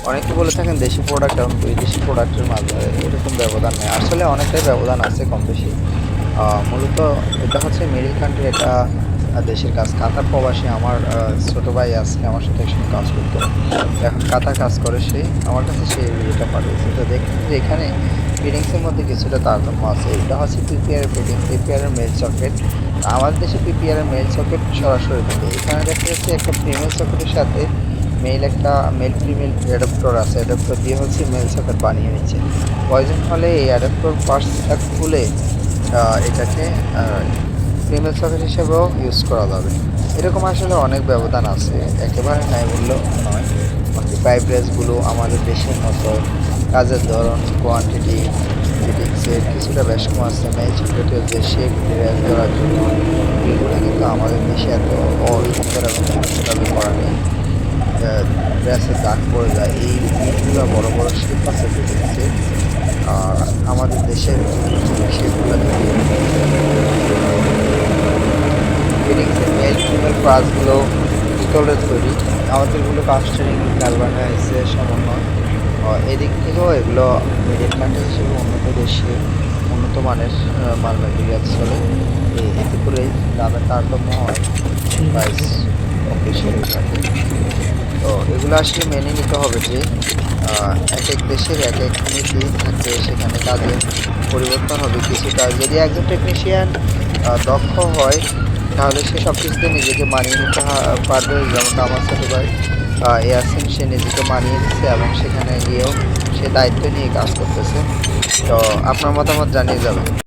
অনেকে বলে থাকেন দেশি প্রোডাক্ট এবং বিদেশি প্রোডাক্টের মাঝে এরকম ব্যবধান নেই, আসলে অনেকটাই ব্যবধান আছে কম বেশি। মূলত এটা হচ্ছে মিডল কান্ট্রি, এটা দেশের কাজ। কাতার প্রবাসী আমার ছোট ভাই আজকে আমার সাথে একসঙ্গে কাজ করতো, এখন কাতার কাজ করে সে। আমার কাছে সেই ভিডিওটা পাঠিয়েছে, তো দেখুন যে এখানে ফিটিংসের মধ্যে কিছুটা তারতম্য আছে। এটা হচ্ছে পিপিআর ফিটিংস, পিপিআর এর মেল সকেট। আমাদের দেশে পিপিআর এর মেল সকেট সরাসরি থাকে, এখানে দেখা যাচ্ছে একটা ফিমেল সকেটের সাথে মেল ফিমেল অ্যাডাপ্টর আছে, অ্যাডাপ্টর দিয়ে হচ্ছে মেল সকেট বানিয়ে নিচ্ছে। প্রয়োজন হলে এই অ্যাডাপ্টর পার্টসটা খুলে এটাকে ফিমেল সকেট হিসেবেও ইউজ করা যাবে। এরকম আসলে অনেক ব্যবধান আছে, একেবারে নাই বললেও নয়। বাকি পাইপ রেসগুলো আমাদের দেশের মতো কাজের ধরন, কোয়ান্টিটি, ফিটিংসের কিছুটা বেশ কম আছে। মেল সকেটের যে শেপ রেস দেওয়ার জন্য এগুলো কিন্তু আমাদের দেশে এত অসুন্দর এবং সুন্দরভাবে করা নেই। রেসে দাগ পড়ে যায়, এইগুলো বড় বড় শেপ আছে ফিটিংসে। আর আমাদের দেশের শেপগুলো দিয়ে ফিটিংসের মেল ফিমেল পার্টসগুলো পিতলের তৈরি, আমাদেরগুলো কাস্টারিং গালভানাইজে সমন্বয়। এদিক থেকেও এগুলো মিডিল কান্ট্রি হিসেবে উন্নত দেশে উন্নত মানের মাল ম্যাটেরিয়াল চলে। এতে করে দামের তারতম্য হয়, প্রাইস কম বেশি হয়ে থাকে। তো এগুলো আসলে মেনে নিতে হবে যে এক এক দেশের এক এক নীতি থাকে, সেখানে কাজের পরিবর্তন হবে কিছুটা। যদি একজন টেকনিশিয়ান দক্ষ হয় তাহলে সে সব কিছুতে নিজেকে মানিয়ে নিতে পারবে। যেমনটা আমার ছোটো ভাই ইয়াসিন, সে নিজেকে মানিয়ে নিচ্ছে এবং সেখানে গিয়েও সে দায়িত্ব নিয়ে কাজ করতেছে। তো আপনার মতামত জানিয়ে যাবেন।